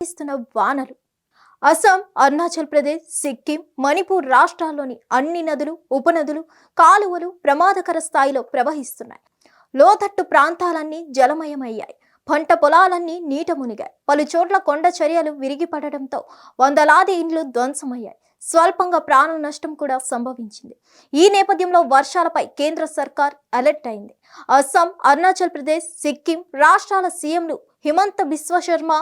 ఇస్తున్న వానలు అస్సాం, అరుణాచల్ ప్రదేశ్, సిక్కిం, మణిపూర్ రాష్ట్రాల్లోని అన్ని నదులు, ఉపనదులు, కాలువలు ప్రమాదకర స్థాయిలో ప్రవహిస్తున్నాయి. లోతట్టు ప్రాంతాలన్నీ జలమయమయ్యాయి. పంట పొలాలన్నీ నీట మునిగాయి. పలు చోట్ల కొండ చర్యలు విరిగిపడడంతో వందలాది ఇండ్లు ధ్వంసమయ్యాయి. స్వల్పంగా ప్రాణ నష్టం కూడా సంభవించింది. ఈ నేపథ్యంలో వర్షాలపై కేంద్ర సర్కార్ అలర్ట్ అయింది. అస్సాం, అరుణాచల్ ప్రదేశ్, సిక్కిం రాష్ట్రాల సీఎంలు హిమంత బిశ్వ శర్మ,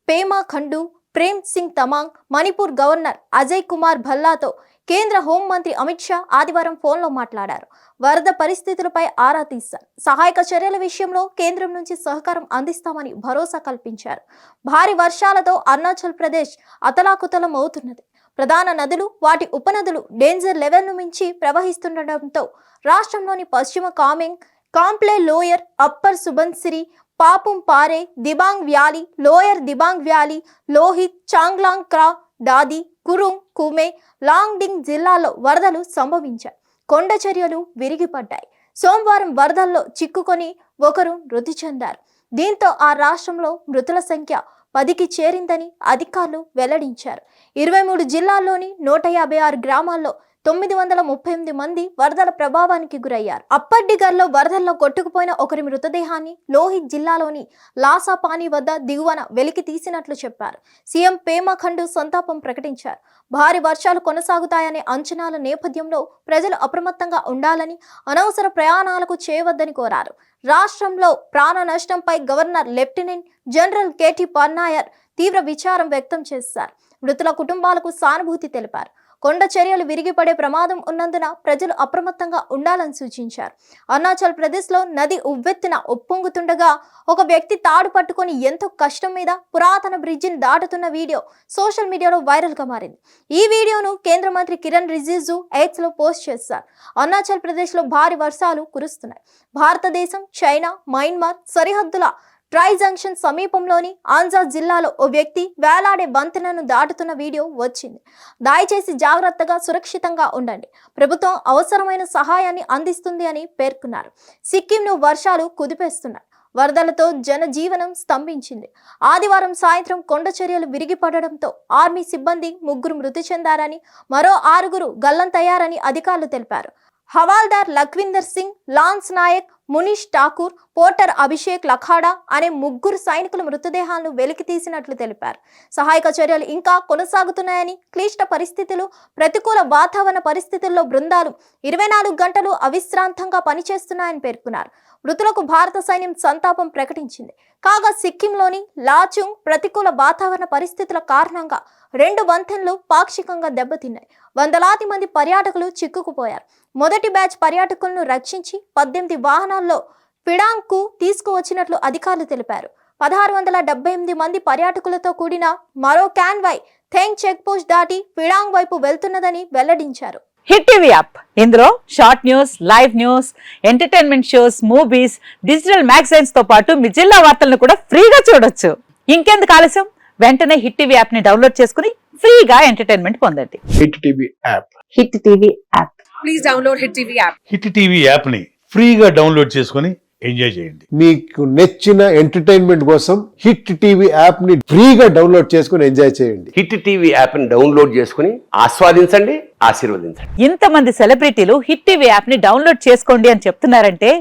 పేమా ఖండు, ప్రేమ్ సింగ్ తమాంగ్, మణిపూర్ గవర్నర్ అజయ్ కుమార్ భల్లాతో కేంద్ర హోంమంత్రి అమిత్ షా ఆదివారం ఫోన్లో మాట్లాడారు. వరద పరిస్థితులపై ఆరా తీశారు. సహాయక చర్యల విషయంలో కేంద్రం నుంచి సహకారం అందిస్తామని భరోసా కల్పించారు. భారీ వర్షాలతో అరుణాచల్ ప్రదేశ్ అతలాకుతలం అవుతున్నది. ప్రధాన నదులు, వాటి ఉపనదులు డేంజర్ లెవెల్ను మించి ప్రవహిస్తుండటంతో రాష్ట్రంలోని పశ్చిమ Kameng, Kamle lower, upper Subansiri, Papum Pare, Dibang valley, lower Dibang valley, Lohit, Changlang Kra, Daadi, Kurung, కుమే, Longding జిల్లాల్లో వరదలు సంభవించాయి. కొండ చర్యలు విరిగిపడ్డాయి. సోమవారం వరదల్లో చిక్కుకొని ఒకరు మృతి చెందారు. దీంతో ఆ రాష్ట్రంలో మృతుల సంఖ్య 10కి చేరిందని అధికారులు వెల్లడించారు. 23 జిల్లాల్లోని 156 గ్రామాల్లో 938 మంది వరదల ప్రభావానికి గురయ్యారు. అప్పర్డిగర్లో వరదల్లో కొట్టుకుపోయిన ఒకరి మృతదేహాన్ని లోహిత్ జిల్లాలోని లాసాపాని వద్ద దిగువన వెలికి తీసినట్లు చెప్పారు. సీఎం పేమా ఖండు సంతాపం ప్రకటించారు. భారీ వర్షాలు కొనసాగుతాయనే అంచనాల నేపథ్యంలో ప్రజలు అప్రమత్తంగా ఉండాలని, అనవసర ప్రయాణాలకు చేయవద్దని కోరారు. రాష్ట్రంలో ప్రాణ నష్టంపై గవర్నర్ లెఫ్టినెంట్ జనరల్ కేటీ పన్నాయర్ తీవ్ర విచారం వ్యక్తం చేశారు. మృతుల కుటుంబాలకు సానుభూతి తెలిపారు. కొండ చర్యలు విరిగిపడే ప్రమాదం ఉన్నందున ప్రజలు అప్రమత్తంగా ఉండాలని సూచించారు. అరుణాచల్ ప్రదేశ్లో నది ఉవ్వెత్తున ఉప్పొంగుతుండగా ఒక వ్యక్తి తాడు పట్టుకొని ఎంతో కష్టం మీద పురాతన బ్రిడ్జిని దాటుతున్న వీడియో సోషల్ మీడియాలో వైరల్గా మారింది. ఈ వీడియోను కేంద్ర మంత్రి కిరణ్ రిజిజు ఎక్స్లో పోస్ట్ చేశారు. అరుణాచల్ ప్రదేశ్లో భారీ వర్షాలు కురుస్తున్నాయి. భారతదేశం, చైనా, మయన్మార్ సరిహద్దుల ట్రై జంక్షన్ సమీపంలోని ఆంజా జిల్లాలో ఓ వ్యక్తి వేలాడే వంతెనను దాటుతున్న వీడియో వచ్చింది. దయచేసి జాగ్రత్తగా, సురక్షితంగా ఉండండి. ప్రభుత్వం అవసరమైన సహాయాన్ని అందిస్తుంది అని పేర్కొన్నారు. సిక్కింను వర్షాలు కుదిపేస్తున్నాయి. వరదలతో జనజీవనం స్తంభించింది. ఆదివారం సాయంత్రం కొండ చర్యలు విరిగిపడడంతో ఆర్మీ సిబ్బంది 3 మృతి చెందారని, మరో 6 గల్లంతయ్యారని అధికారులు తెలిపారు. హవాల్దార్ లఖ్విందర్ సింగ్, లాన్స్ నాయక్, మునీష్ ఠాకూర్, పోర్టర్ అభిషేక్ లఖాడా అనే 3 సైనికుల మృతదేహాలను వెలికి తీసినట్లు తెలిపారు. సహాయక చర్యలు ఇంకా కొనసాగుతున్నాయని, క్లిష్ట పరిస్థితులు, ప్రతికూల వాతావరణ పరిస్థితుల్లో బృందాలు 24 గంటలు అవిశ్రాంతంగా పనిచేస్తున్నాయని పేర్కొన్నారు. మృతులకు భారత సైన్యం సంతాపం ప్రకటించింది. కాగా సిక్కింలోని లాచుంగ్ ప్రతికూల వాతావరణ పరిస్థితుల కారణంగా 2 వంతెనలు పాక్షికంగా దెబ్బతిన్నాయి. వందలాది మంది పర్యాటకులు చిక్కుకుపోయారు. మొదటి బ్యాచ్ పర్యాటకులను రక్షించి 18 వాహనాల్లో పిడాంగ్కు తీసుకువచ్చినట్లు అధికారులు తెలిపారు. 1678 మంది పర్యాటకులతో కూడిన మరో క్యాన్వాయ్ థెంగ్ చెక్ పోస్ట్ దాటి పిడాంగ్ వైపు వెళ్తున్నదని వెల్లడించారు. హిట్ టీవీ యాప్, ఇందులో short news, live news, entertainment shows, movies, digital magazines తో పాటు మీ జిల్లా వార్తలను కూడా ఫ్రీగా చూడొచ్చు. ఇంకెందుకు ఆలస్యం, వెంటనే హిట్ టీవీ యాప్ ని డౌన్లోడ్ చేసుకుని ఫ్రీగా ఎంటర్టైన్మెంట్ పొందండి. Hit TV app. Hit TV app. Please download hit TV app. Hit TV app ని ఫ్రీగా డౌన్లోడ్ చేసుకుని ఎంజాయ్ చేయండి. మీకు నచ్చిన ఎంటర్టైన్మెంట్ కోసం హిట్ టీవీ యాప్ ని ఫ్రీగా డౌన్లోడ్ చేసుకుని ఎంజాయ్ చేయండి. హిట్ టీవీ యాప్ ని డౌన్లోడ్ చేసుకుని ఆస్వాదించండి, ఆశీర్వదించండి. ఇంతమంది సెలబ్రిటీలు హిట్ టీవీ యాప్ ని డౌన్లోడ్ చేసుకోండి అని చెప్తున్నారంటే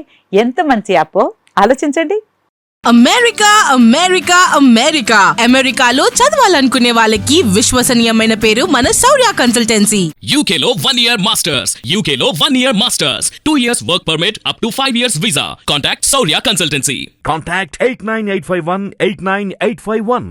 ఎంత మంచి యాప్ ఆలోచించండి. అమెరికా అమెరికా అమెరికా అమెరికాలో చదవాలనుకునే వాళ్ళకి విశ్వసనీయమైన పేరు మన శౌర్య కన్సల్టెన్సీ. UK లో 1 year masters. UK లో 1 year masters. 2 years work permit up to 5 years visa. Contact Saurya Consultancy. Contact 89851 89851.